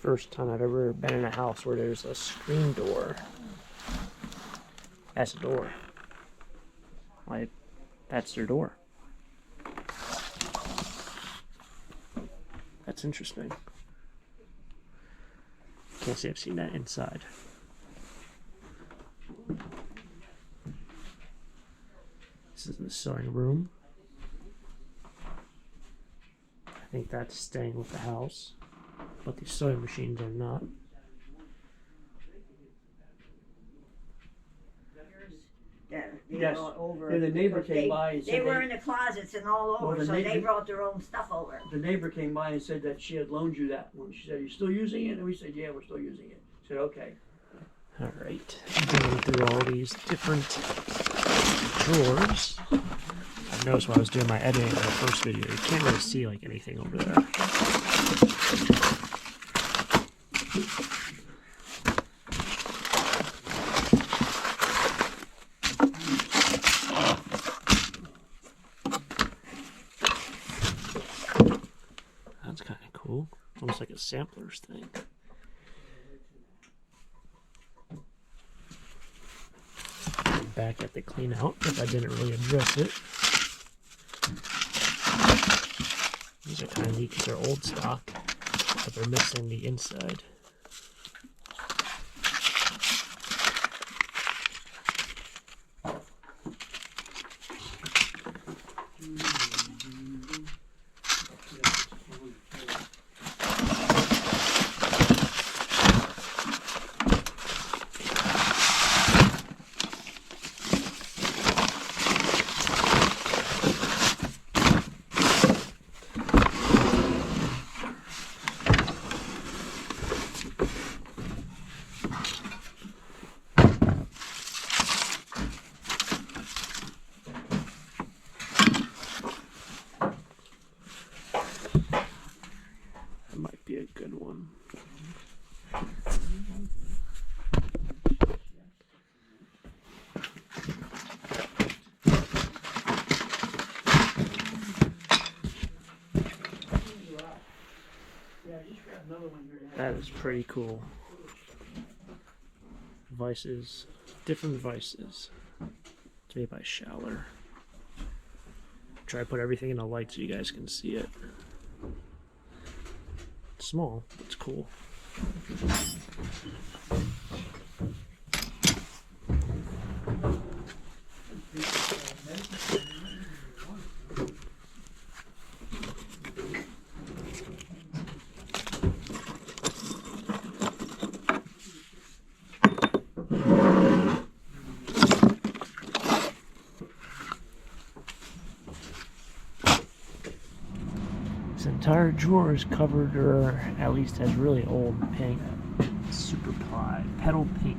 first time I've ever been in a house where there's a screen door. That's a door. Like, that's their door. That's interesting. Can't say I've seen that inside. This is the sewing room. I think that's staying with the house, but these sewing machines are not. Yes. Over Yeah, the neighbor came by and said they were in the closets and all over, so they brought their own stuff over. The neighbor came by and said that she had loaned you that one. She said, "Are you still using it?" And we said, "Yeah, we're still using it." I said, "Okay." All right, going through all these different drawers. I noticed when I was doing my editing in the first video, you can't really see like anything over there. That's kind of cool, almost like a sampler's thing. Back at the Cleanout, if I didn't really address it. These are kind of neat because they're old stock, but they're missing the inside. That might be a good one. That is pretty cool. Vices, different vices. It's made by Schaller. Try to put everything in a light so you guys can see it. It's small, but it's cool. This entire drawer is covered, or at least has really old pink super ply, petal pink.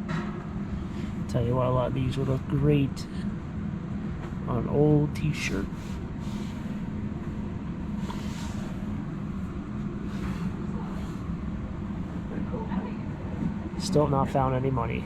I'll tell you what, a lot of these would look great on an old t-shirt. Still not found any money.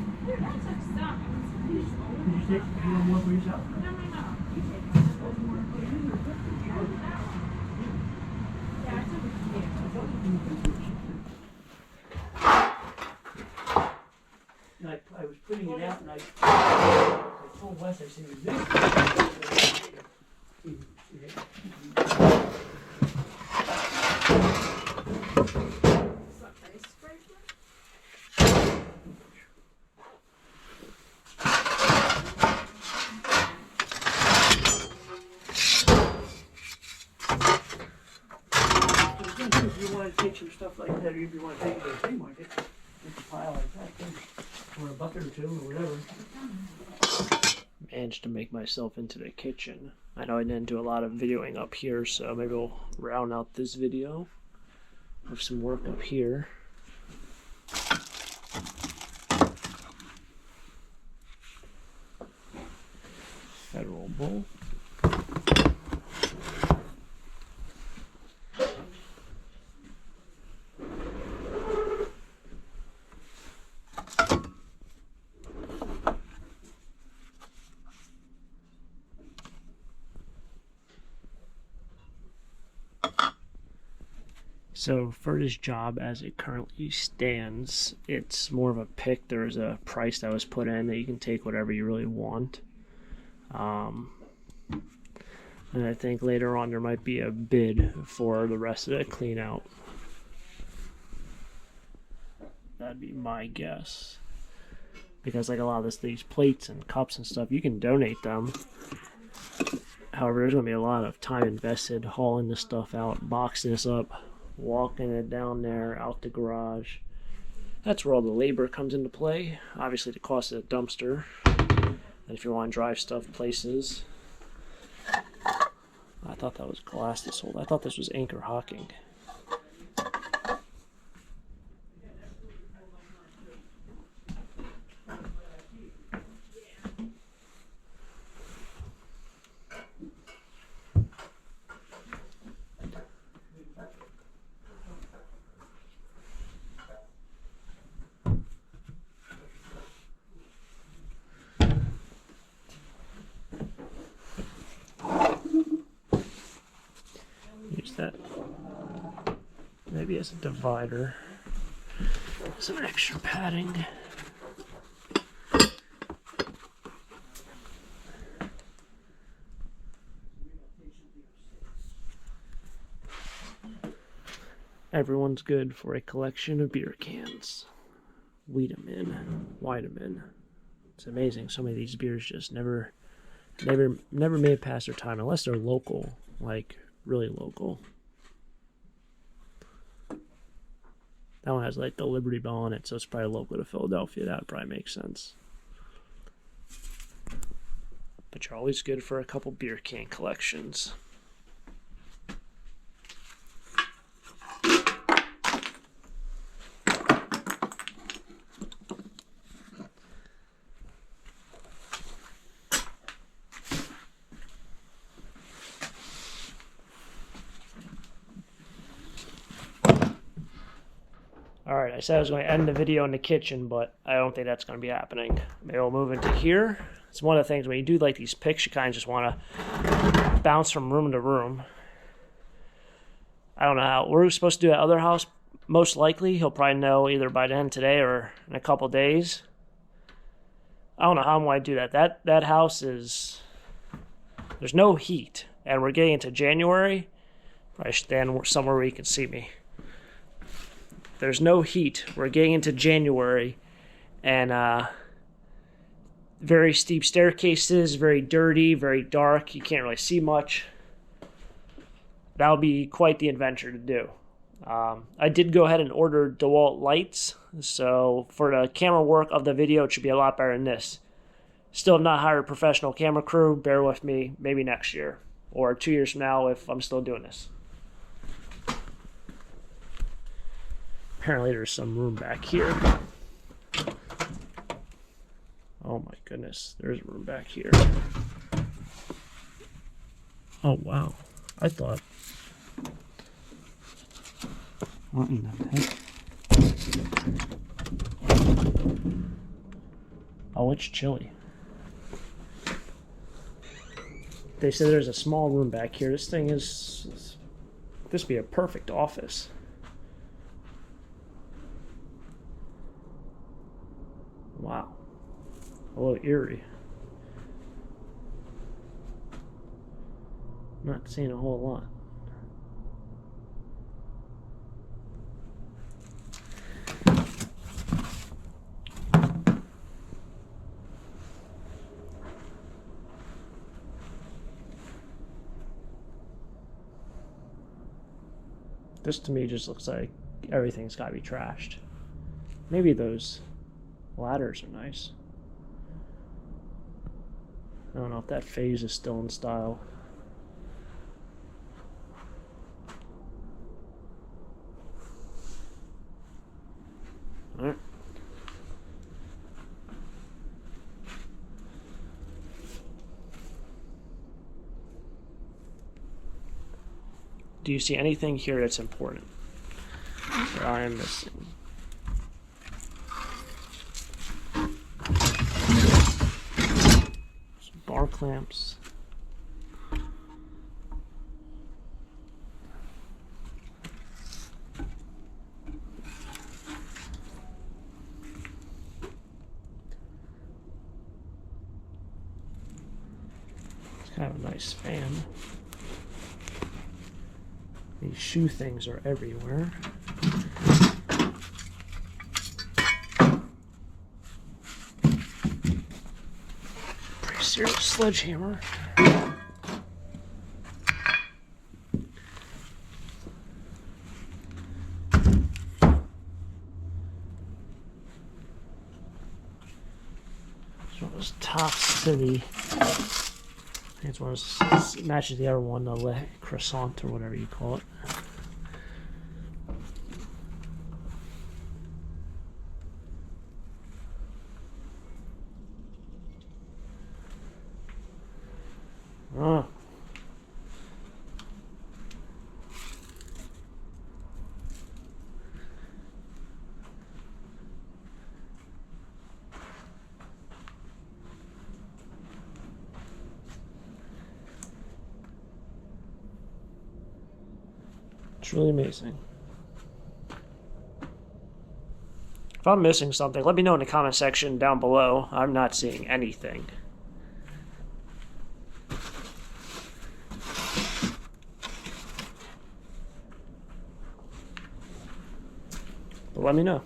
I was putting it out and I told Wes, I said, "Is this?" If you want to take some stuff like that, or if you want to take it to the flea market, it's a pile like that, too. Or a bucket or two, or whatever. Managed to make myself into the kitchen. I know I didn't do a lot of videoing up here, so maybe we'll round out this video with some work up here. Federal bowl. So for this job as it currently stands, it's more of a pick. There's a price that was put in that you can take whatever you really want. And I think later on there might be a bid for the rest of the clean out. That'd be my guess. Because like a lot of these plates and cups and stuff, you can donate them. However, there's going to be a lot of time invested hauling this stuff out, boxing this up, walking it down there, out the garage. That's where all the labor comes into play. Obviously the cost of the dumpster. And if you want to drive stuff places. I thought that was glass this whole. I thought this was anchor hocking. Use that maybe as a divider, some extra padding. Everyone's good for a collection of beer cans. Weed them in, wide them in. It's amazing. So many of these beers just never made it past their time unless they're local, like really local. That one has like the Liberty Bell on it, so it's probably local to Philadelphia. That would probably make sense. But you're always good for a couple beer can collections. Alright, I said I was going to end the video in the kitchen, but I don't think that's going to be happening. Maybe we'll move into here. It's one of the things when you do like these picks, you kind of just want to bounce from room to room. I don't know how. We're supposed to do that other house. Most likely, he'll probably know either by the end today or in a couple days. I don't know how I'm going to do that. That house is... There's no heat, and we're getting into January. I should stand somewhere where you can see me. There's no heat. We're getting into January, and very steep staircases, very dirty, very dark. You can't really see much. That'll be quite the adventure to do. I did go ahead and order DeWalt lights, so for the camera work of the video, it should be a lot better than this. Still have not hired a professional camera crew. Bear with me, maybe next year, or 2 years from now if I'm still doing this. Apparently there's some room back here. Oh my goodness, there's room back here. Oh wow, I thought... What in the heck? Oh, it's chilly. They said there's a small room back here. This thing is... This would be a perfect office. Wow. A little eerie. Not seeing a whole lot. This to me just looks like everything's got to be trashed. Maybe those ladders are nice. I don't know if that phase is still in style. Alright. Do you see anything here that's important that I am missing? Some bar clamps. Kind of a nice fan. These shoe things are everywhere. Pretty serious sledgehammer. This Top City. I think it's one of those, matches the other one, the Le Croissant or whatever you call it. Oh. It's really amazing. If I'm missing something, let me know in the comment section down below. I'm not seeing anything. But let me know.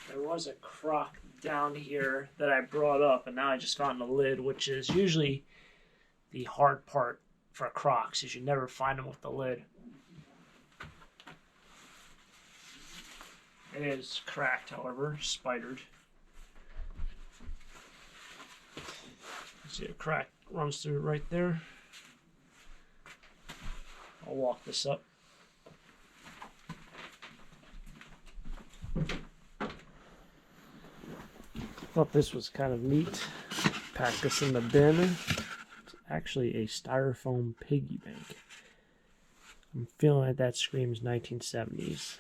There was a crock down here that I brought up, and now I just found the lid, which is usually the hard part for Crocs, is you never find them with the lid. It is cracked, however, spidered. See a crack runs through right there. I'll walk this up. Thought this was kind of neat. Pack this in the bin. It's actually a styrofoam piggy bank. I'm feeling like that screams 1970s.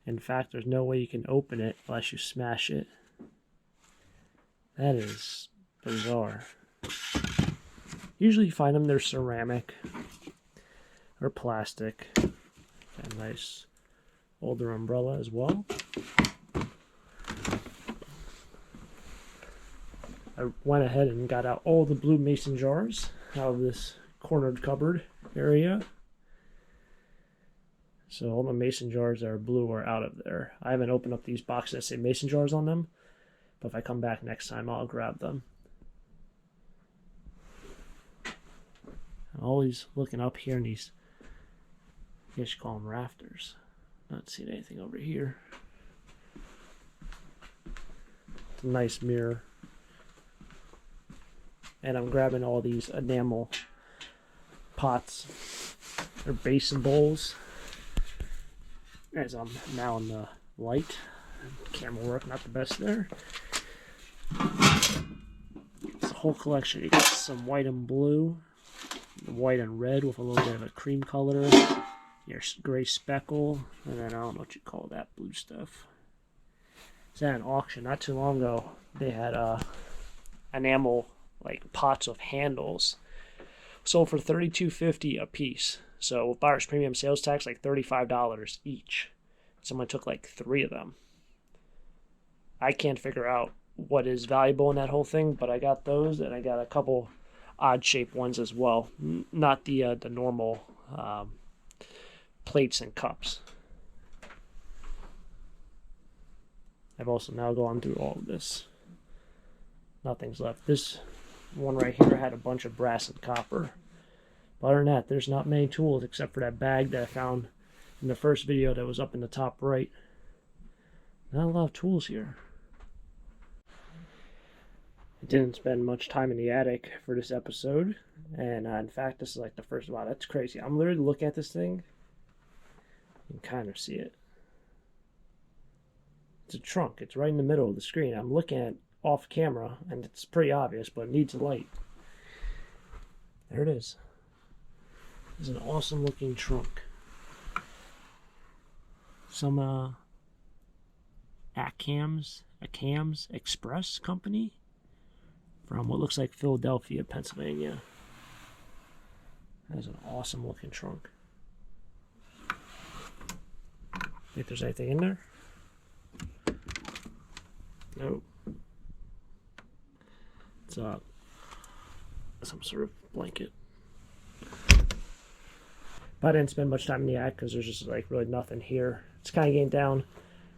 In fact, there's no way you can open it unless you smash it. That is bizarre. Usually you find them, they're ceramic or plastic. Got a nice older umbrella as well. I went ahead and got out all the blue mason jars out of this cornered cupboard area. So all the mason jars that are blue are out of there. I haven't opened up these boxes that say mason jars on them, but if I come back next time, I'll grab them. I'm always looking up here in these, I guess you call them rafters. Not seeing anything over here. It's a nice mirror. And I'm grabbing all these enamel pots or basin bowls as I'm now in the light. Camera work not the best there. It's a whole collection. You got some white and blue, white and red with a little bit of a cream color, your gray speckle, and then I don't know what you call that blue stuff. It's at an auction not too long ago. They had enamel like pots with handles sold for $32.50 a piece. So with buyer's premium sales tax, like $35 each. Someone took like 3 of them. I can't figure out what is valuable in that whole thing, but I got those, and I got a couple odd shaped ones as well. Not the normal plates and cups. I've also now gone through all of this. Nothing's left. This one right here had a bunch of brass and copper. But other than that, there's not many tools except for that bag that I found in the first video that was up in the top right. Not a lot of tools here. I didn't spend much time in the attic for this episode. And in fact, this is like the first, wow, that's crazy. I'm literally looking at this thing. You can kind of see it. It's a trunk. It's right in the middle of the screen. I'm looking at it off camera, and it's pretty obvious, but it needs light. There it is. It's an awesome looking trunk. Some Acams Express company from what looks like Philadelphia, Pennsylvania. That's an awesome looking trunk. Think there's anything in there? Nope. It's some sort of blanket. But I didn't spend much time in the attic because there's just like really nothing here. It's kind of getting down.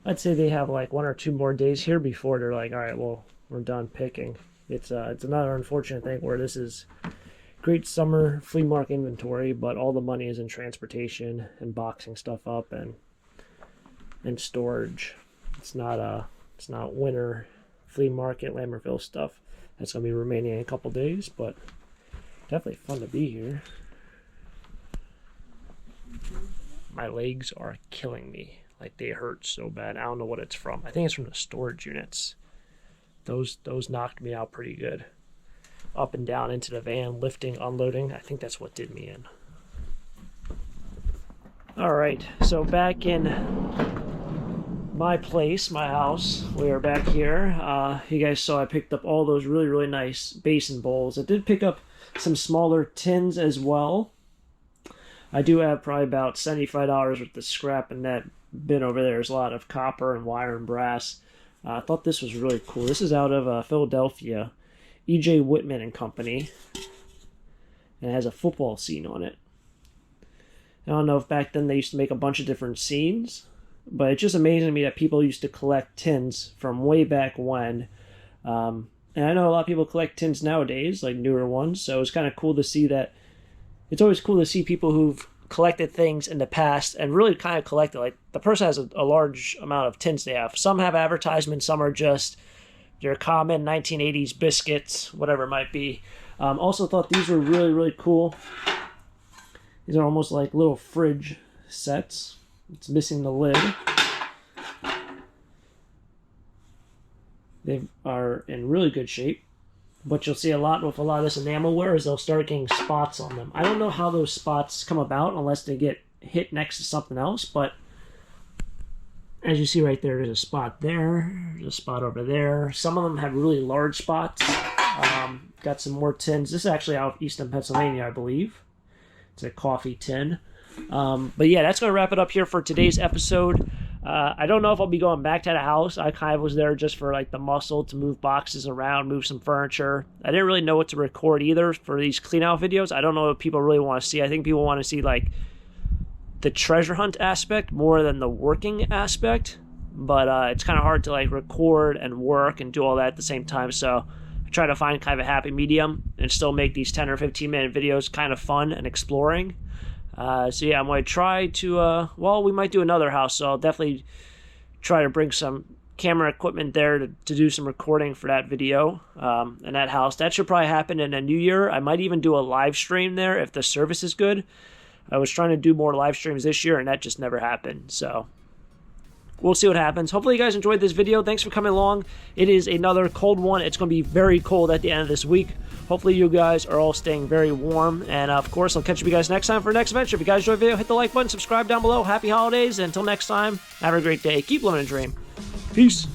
I'd say they have like 1 or 2 more days here before they're like, all right, well, we're done picking. It's another unfortunate thing where this is great summer flea market inventory, but all the money is in transportation and boxing stuff up and storage. It's not winter flea market Lambertville stuff. That's gonna be remaining in a couple days, but definitely fun to be here. My legs are killing me. Like, they hurt so bad. I don't know what it's from. I think it's from the storage units. Those knocked me out pretty good. Up and down into the van, lifting, unloading. I think that's what did me in. Alright, so back in my place, my house, we are back here. You guys saw I picked up all those really, really nice basin bowls. I did pick up some smaller tins as well. I do have probably about $75 worth of scrap in that bin over there. There's a lot of copper and wire and brass. I thought this was really cool. This is out of Philadelphia, E.J. Whitman and Company. And it has a football scene on it. I don't know if back then they used to make a bunch of different scenes, but it's just amazing to me that people used to collect tins from way back when. And I know a lot of people collect tins nowadays, like newer ones, so it's kind of cool to see that. It's always cool to see people who've collected things in the past and really kind of collected. Like, the person has a large amount of tins they have. Some have advertisements, some are just your common 1980s biscuits, whatever it might be. Also thought these were really, really cool. These are almost like little fridge sets. It's missing the lid. They are in really good shape. But you'll see a lot with a lot of this enamelware is they'll start getting spots on them. I don't know how those spots come about unless they get hit next to something else, but as you see right there, there's a spot there, there's a spot over there. Some of them have really large spots. Got some more tins. This is actually out of Easton, Pennsylvania, I believe. It's a coffee tin. But yeah, that's going to wrap it up here for today's episode. I don't know if I'll be going back to the house. I kind of was there just for like the muscle to move boxes around, move some furniture. I didn't really know what to record either for these clean out videos. I don't know what people really want to see. I think people want to see like the treasure hunt aspect more than the working aspect. But it's kind of hard to like record and work and do all that at the same time. So I try to find kind of a happy medium and still make these 10 or 15 minute videos kind of fun and exploring. So yeah, I'm going to try to, well, we might do another house, so I'll definitely try to bring some camera equipment there to do some recording for that video, in that house. That should probably happen in the new year. I might even do a live stream there if the service is good. I was trying to do more live streams this year, and that just never happened, so we'll see what happens. Hopefully you guys enjoyed this video. Thanks for coming along. It is another cold one. It's going to be very cold at the end of this week. Hopefully you guys are all staying very warm. And of course, I'll catch you guys next time for the next adventure. If you guys enjoyed the video, hit the like button, subscribe down below. Happy holidays. And until next time, have a great day. Keep living a dream. Peace.